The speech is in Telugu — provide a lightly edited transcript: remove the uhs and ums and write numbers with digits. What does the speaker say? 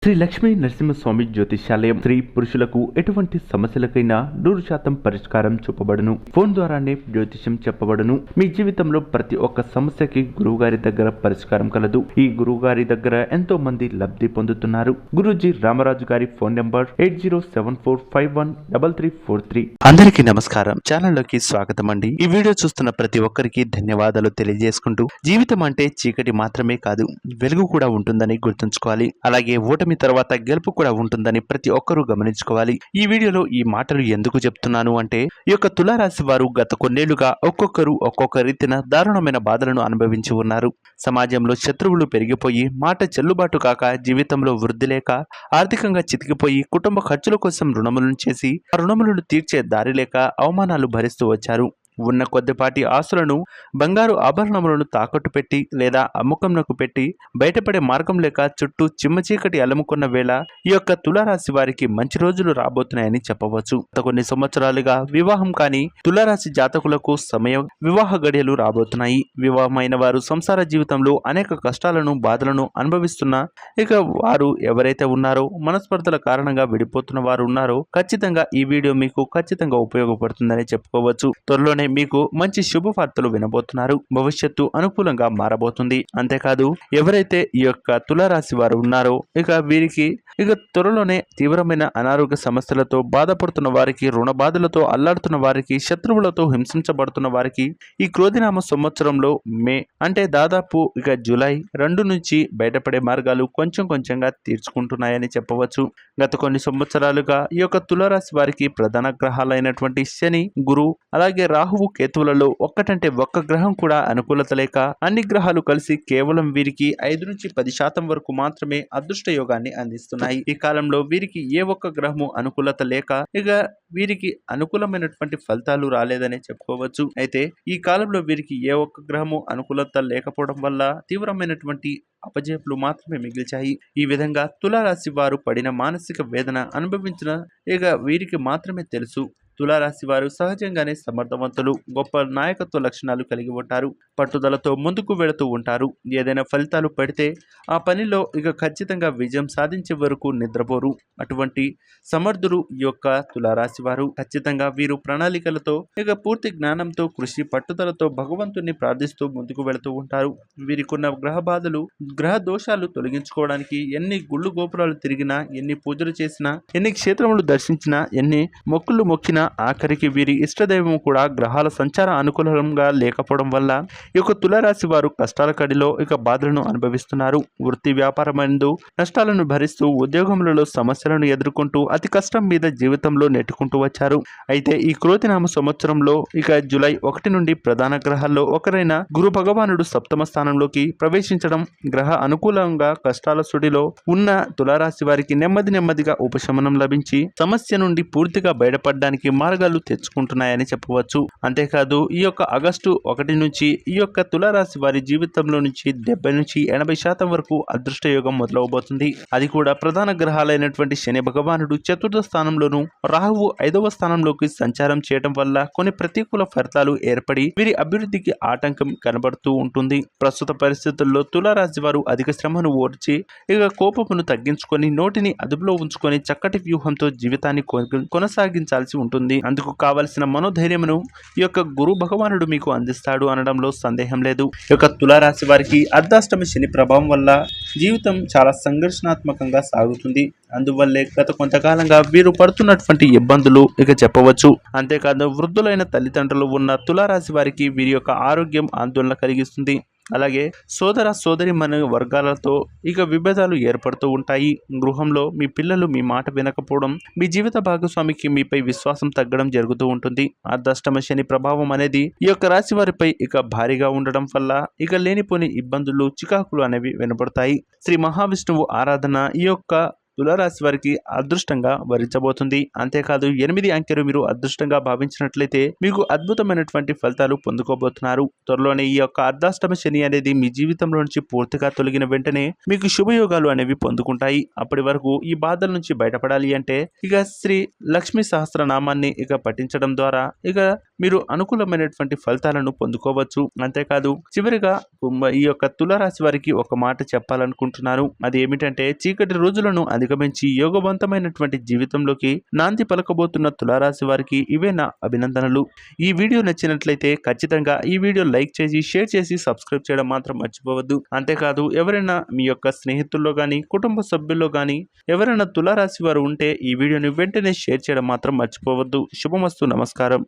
శ్రీ లక్ష్మీ నరసింహస్వామి జ్యోతిష్యాలయం స్త్రీ పురుషులకు ఎటువంటి సమస్యలకైనా 100% పరిష్కారం చూపబడును. ఫోన్ ద్వారానే జ్యోతిష్యం చెప్పబడును. మీ జీవితంలో ప్రతి ఒక్క సమస్యకి గురువుగారి దగ్గర పరిష్కారం కలదు. ఈ గురువుగారి దగ్గర ఎంతో మంది లబ్ధి పొందుతున్నారు. గురూజీ రామరాజు గారి ఫోన్ నంబర్ 8074513343. అందరికీ నమస్కారం. ఛానల్లోకి స్వాగతం అండి. ఈ వీడియో చూస్తున్న ప్రతి ఒక్కరికి ధన్యవాదాలు తెలియజేసుకుంటూ, జీవితం అంటే చీకటి మాత్రమే కాదు, వెలుగు కూడా ఉంటుందని గుర్తుంచుకోవాలి. అలాగే ఓటమి తర్వాత గెలుపు కూడా ఉంటుందని ప్రతి ఒక్కరూ గమనించుకోవాలి. ఈ వీడియోలో ఈ మాటలు ఎందుకు చెప్తున్నాను అంటే, ఈ యొక్క తులారాశి వారు గత కొన్నేళ్లుగా ఒక్కొక్కరు ఒక్కొక్క రీతిన దారుణమైన బాధలను అనుభవించి ఉన్నారు. సమాజంలో శత్రువులు పెరిగిపోయి, మాట చెల్లుబాటు కాక, జీవితంలో వృద్ధి లేక, ఆర్థికంగా చితికిపోయి, కుటుంబ ఖర్చుల కోసం రుణములను చేసి ఆ రుణములను తీర్చే దారి లేక అవమానాలు భరిస్తూ వచ్చారు. ఉన్న కొద్దిపాటి ఆస్తులను, బంగారు ఆభరణములను తాకట్టు పెట్టి లేదా అమ్మకంనకు పెట్టి బయటపడే మార్గం లేక చుట్టూ చిమ్మచీకటి అలముకున్న వేళ ఈ యొక్క తులారాశి వారికి మంచి రోజులు రాబోతున్నాయని చెప్పవచ్చు. గత కొన్ని సంవత్సరాలుగా వివాహం కాని తులారాశి జాతకులకు సమయం వివాహ గడియలు రాబోతున్నాయి. వివాహమైన వారు సంసార జీవితంలో అనేక కష్టాలను, బాధలను అనుభవిస్తున్నా, ఇక వారు ఎవరైతే ఉన్నారో, మనస్పర్ధల కారణంగా విడిపోతున్న వారు ఉన్నారో, ఖచ్చితంగా ఈ వీడియో మీకు ఖచ్చితంగా ఉపయోగపడుతుందని చెప్పుకోవచ్చు. త్వరలోనే మీకు మంచి శుభవార్తలు వినబోతున్నారు. భవిష్యత్తు అనుకూలంగా మారబోతుంది. అంతేకాదు, ఎవరైతే ఈ యొక్క తులారాశి వారు ఉన్నారో, వీరికి త్వరలోనే తీవ్రమైన అనారోగ్య సమస్యలతో బాధపడుతున్న వారికి, రుణ బాధలతో అల్లాడుతున్న వారికి, శత్రువులతో హింసించబడుతున్న వారికి ఈ క్రోధినామ సంవత్సరంలో అంటే దాదాపు జూలై 2 నుంచి బయటపడే మార్గాలు కొంచెం కొంచెంగా తీర్చుకుంటున్నాయని చెప్పవచ్చు. గత కొన్ని సంవత్సరాలుగా ఈ యొక్క తులారాశి వారికి ప్రధాన గ్రహాలైనటువంటి శని, గురు, అలాగే రాహువు, కేతువులలో ఒక్కటంటే ఒక్క గ్రహం కూడా అనుకూలత లేక, అన్ని గ్రహాలు కలిసి కేవలం వీరికి 5 నుంచి 10% వరకు మాత్రమే అదృష్ట యోగాన్ని అందిస్తున్నాయి. ఈ కాలంలో వీరికి ఏ ఒక్క గ్రహము అనుకూలత లేక వీరికి అనుకూలమైనటువంటి ఫలితాలు రాలేదనే చెప్పుకోవచ్చు. అయితే ఈ కాలంలో వీరికి ఏ ఒక్క గ్రహము అనుకూలత లేకపోవడం వల్ల తీవ్రమైనటువంటి అపజయములు మాత్రమే మిగిల్చాయి. ఈ విధంగా తులారాశి వారు పడిన మానసిక వేదన అనుభవించిన వీరికి మాత్రమే తెలుసు. తులారాశి వారు సహజంగానే సమర్థవంతులు, గొప్ప నాయకత్వ లక్షణాలు కలిగి ఉంటారు. పట్టుదలతో ముందుకు వెళుతూ ఉంటారు. ఏదైనా ఫలితాలు పడితే ఆ పనిలో ఖచ్చితంగా విజయం సాధించే వరకు నిద్రపోరు. అటువంటి సమర్థులు ఈ యొక్క తులారాశి వారు. ఖచ్చితంగా వీరు ప్రణాళికలతో, పూర్తి జ్ఞానంతో, కృషి పట్టుదలతో భగవంతుని ప్రార్థిస్తూ ముందుకు వెళుతూ ఉంటారు. వీరికున్న గ్రహ బాధలు, గ్రహ దోషాలు తొలగించుకోవడానికి ఎన్ని గుళ్ళు గోపురాలు తిరిగినా, ఎన్ని పూజలు చేసినా, ఎన్ని క్షేత్రములు దర్శించినా, ఎన్ని మొక్కులు మొక్కినా, ఆఖరికి వీరి ఇష్టదైవం కూడా గ్రహాల సంచార అనుకూలంగా లేకపోవడం వల్ల ఈ యొక్క తులారాశి వారు కష్టాల కడిలో బాధలను అనుభవిస్తున్నారు. వృత్తి వ్యాపారమందు నష్టాలను భరిస్తూ, ఉద్యోగములలో సమస్యలను ఎదుర్కొంటూ అతి కష్టం మీద జీవితంలో నెట్టుకుంటూ వచ్చారు. అయితే ఈ క్రోధినామ సంవత్సరంలో జూలై 1 నుండి ప్రధాన గ్రహాల్లో ఒకరైన గురు భగవానుడు సప్తమ స్థానంలోకి ప్రవేశించడం గ్రహ అనుకూలంగా కష్టాల సుడిలో ఉన్న తులారాశి వారికి నెమ్మదిగా ఉపశమనం లభించి సమస్య నుండి పూర్తిగా బయటపడడానికి మార్గాలు తెచ్చుకుంటున్నాయని చెప్పవచ్చు. అంతేకాదు, ఈ యొక్క ఆగస్టు 1 నుంచి ఈ యొక్క తులారాశి వారి జీవితంలో నుంచి 70 నుంచి 80% వరకు అదృష్ట యోగం మొదలవబోతుంది. అది కూడా ప్రధాన గ్రహాలైనటువంటి శని భగవానుడు 4వ స్థానంలోను, రాహువు 5వ స్థానంలోకి సంచారం చేయడం వల్ల కొన్ని ప్రతికూల ఫలితాలు ఏర్పడి వీరి అభివృద్ధికి ఆటంకం కనబడుతూ ఉంటుంది. ప్రస్తుత పరిస్థితుల్లో తులారాశి వారు అధిక శ్రమను ఓర్చి కోపమును తగ్గించుకొని, నోటిని అదుపులో ఉంచుకొని చక్కటి వ్యూహంతో జీవితాన్ని కొనసాగించాల్సి ఉంటుంది. అందుకు కావలసిన మనోధైర్యమును ఈ యొక్క గురు భగవానుడు మీకు అందిస్తాడు అనడంలో సందేహం లేదు. ఈ యొక్క తులారాశి వారికి అర్ధాష్టమి శని ప్రభావం వల్ల జీవితం చాలా సంఘర్షణాత్మకంగా సాగుతుంది. అందువల్లే గత కొంతకాలంగా వీరు పడుతున్నటువంటి ఇబ్బందులు చెప్పవచ్చు. అంతేకాదు, వృద్ధులైన తల్లిదండ్రులు ఉన్న తులారాశి వారికి వీరి యొక్క ఆరోగ్యం ఆందోళన కలిగిస్తుంది. అలాగే సోదర సోదరి మన వర్గాలతో విభేదాలు ఏర్పడుతూ ఉంటాయి. గృహంలో మీ పిల్లలు మీ మాట వినకపోవడం, మీ జీవిత భాగస్వామికి మీపై విశ్వాసం తగ్గడం జరుగుతూ ఉంటుంది. అర్ధాష్టమ శని ప్రభావం అనేది ఈ యొక్క రాశి వారిపై భారీగా ఉండడం వల్ల లేనిపోని ఇబ్బందులు, చికాకులు అనేవి వినపడతాయి. శ్రీ మహావిష్ణువు ఆరాధన ఈ యొక్క తులారాశి వారికి అదృష్టంగా వరించబోతుంది. అంతేకాదు 8 అంకెను మీరు అదృష్టంగా భావించినట్లయితే మీకు అద్భుతమైనటువంటి ఫలితాలు పొందుకోబోతున్నారు. త్వరలోనే ఈ యొక్క అర్ధాష్టమ శని అనేది మీ జీవితంలో నుంచి పూర్తిగా తొలగిన వెంటనే మీకు శుభయోగాలు అనేవి పొందుకుంటాయి. అప్పటి వరకు ఈ బాధల నుంచి బయటపడాలి అంటే ఇక శ్రీ లక్ష్మీ సహస్రనామాన్ని ఇక పఠించడం ద్వారా ఇక మీరు అనుకూలమైనటువంటి ఫలితాలను పొందుకోవచ్చు. అంతేకాదు చివరిగా ఈ యొక్క తులారాశి వారికి ఒక మాట చెప్పాలనుకుంటున్నారు. అది ఏమిటంటే చీకటి రోజులను అధిగమించి యోగవంతమైనటువంటి జీవితంలోకి నాంది పలకబోతున్న తులారాశి వారికి ఇవే నా అభినందనలు. ఈ వీడియో నచ్చినట్లయితే ఖచ్చితంగా ఈ వీడియో లైక్ చేసి షేర్ చేసి సబ్స్క్రైబ్ చేయడం మాత్రం మర్చిపోవద్దు. అంతేకాదు ఎవరైనా మీ యొక్క స్నేహితుల్లో కానీ కుటుంబ సభ్యుల్లో కానీ ఎవరైనా తులారాశి వారు ఉంటే ఈ వీడియోని వెంటనే షేర్ చేయడం మాత్రం మర్చిపోవద్దు. శుభమస్తు. నమస్కారం.